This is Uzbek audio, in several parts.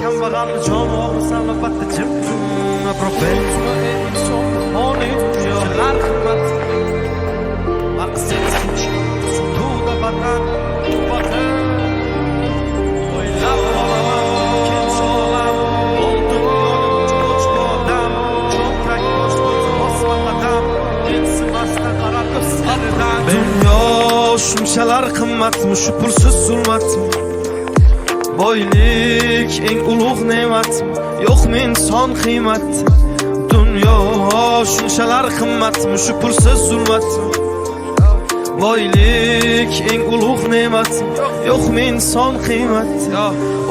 kambag'alni joni og'risan albatta jim professor inson xoni yo'llar qimmat maqsad suvda vatan o'ylab qolaman kenchi olam oltin odam cho'krak bosma qadam mensimasdan qarar ko'zlaridan dunyo shunchalar qimmatmi shu pulsiz zulmatmi boylik eng ulug' ne'matmi yo'qmi inson qiymat dunyo shunchalar qimmatmi shu pulsiz zulmatmi boylik eng ulug' ne'matmi yo'qmi inson qiymat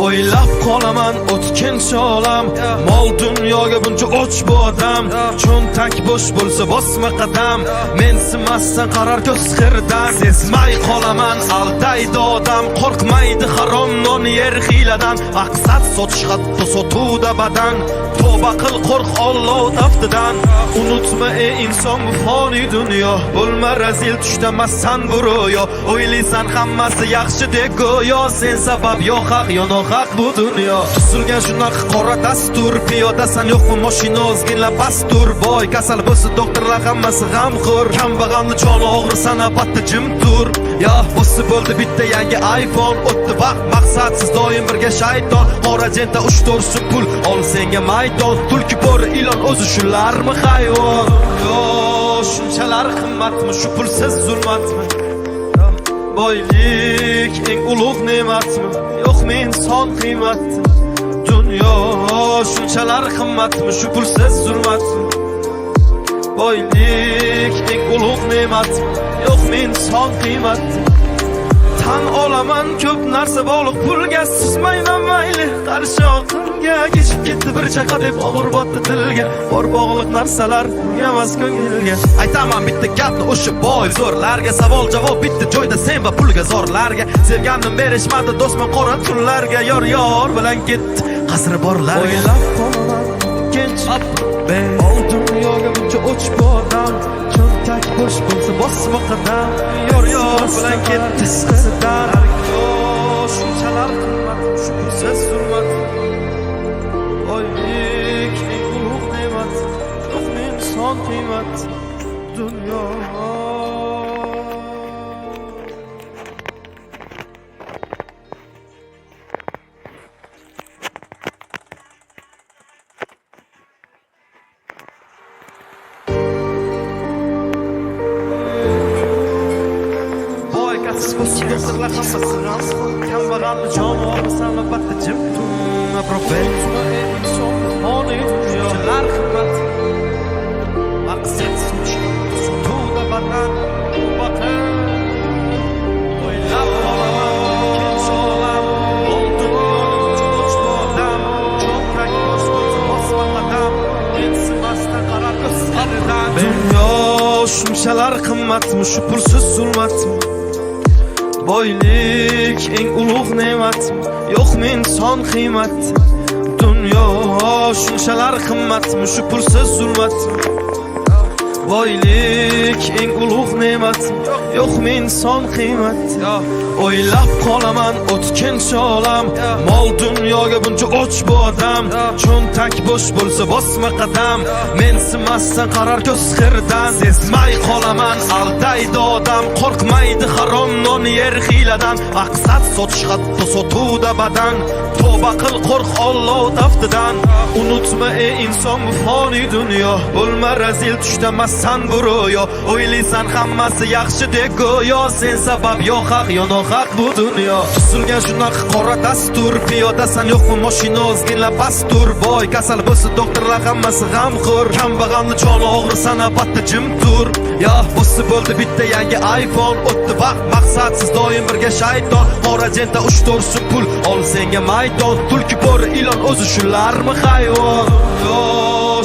o'ylab qolaman o'tkinchi olam mol dunyoga buncha och bu odam cho'ntak bo'sh bo'lsa bosma qadam mensimasdan qarar ko'z qirdan sezmay qolaman aldaydi odam qo'rqmaydi harom non yer hiyladan maqsad sotish hatto sotuvda badan tavba qil qo'rq Alloh taftidan unutma ey inson bu foniy dunyo bo'lma razil tushda massan bu ro'yo o'ylaysan hammasi yaxshi deb go'yo sen sabab yo haq yo nohaq bu dunyo tuzilgan shunaqa qora dastur piyodasan yo'qmi mashina ozgina pastur boy kasal bo'lsa doktorlar hammasi g'amxo'r kambag'alni joni og'risan albatta jim tur yo bo'lsa bo'ldi bitta yangi iPhone o'tdi vaqt maqsadsiz doim birga shayton qora jenta 3-4 so'm pul ol senga maydon tulki bo'ri ilon o'zi shularmi hayvon yo shunchalar qimmatmi shu pulsiz zulmatmi boylik eng ulug' ne'matmi yo'qmi inson qiymat dunyo shunchalar qimmatmi shu pulsiz zulmatmi boylik eng ulug' ne'matmi yo'qmi inson qiymat tan olaman ko'p narsa bog'liq pulga susmayman mayli qarshi oqimga kechib ketdi bir chaqa deb og'ir botdi dilga bor bog'liq narsalar emas ko'ngilga aytaman bitta gapni o'sha boy zo'rlarga savol javob bitta joyda sen va pulga zorlarga sevgandim berishmadi do'stman qora tunlarga yor bilan ketdi qasri borlarga o'ylab qolaman kench ol dunyoga buncha o'ch bu odam cho'ntak bo'sh bo'lsa bosma qadam yor bilan ketdi qizdan shunchalar qimmat shu pulsiz zulmat boylik eng ulug' ne'mat yo'qmi inson qiymat dunyo kambag'alni joni og'risan albatta jim professor inson xoni yo'llar qimmat maqsad suvda vatan o'ylab qolaman kenchi olam oltin odam cho'krak bosma qadam mensimasdan qarar ko'zlaridan dunyo shunchalar qimmatmi shu pulsiz zulmatmi boylik eng ulug' ne'matmi yo'qmi inson qiymat dunyo shunchalar qimmatmi shu pulsiz zulmatmi boylik eng ulug' ne'matmi yo'qmi inson qiymat o'ylab qolaman o'tkinchi olam mol dunyoga buncha och bu odam cho'ntak bo'sh bo'lsa bosma qadam mensimasdan qarar ko'z qirdan sezmay qolaman aldaydi odam qo'rqmaydi harom non yer hiyladan maqsad sotish hatto sotuvda badan tavba qil qo'rq Alloh taftidan unutma ey inson bu foniy dunyo bo'lma razil tushda massan bu ro'yo o'ylaysan hammasi yaxshi deb go'yo sen sabab yo haq yo nohaq bu dunyo tuzilgan shunaqa qora dastur piyodasan yo'qmi mashina ozgina pastur boy kasal bo'lsa doktorlar hammasi g'amxo'r kambag'alni joni og'risan albatta jim tur yo bo'lsa bo'ldi bitta yangi iPhone o'tdi vaqt maqsadsiz doim birga shayton qora jenta 3-4 so'm pul ol senga maydon tulki bo'ri ilon o'zi shularmi hayvon yo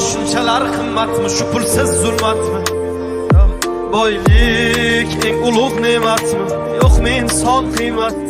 shunchalar qimmatmi shu pulsiz zulmatmi boylik eng ulug' ne'matmi yo'qmi inson qiymat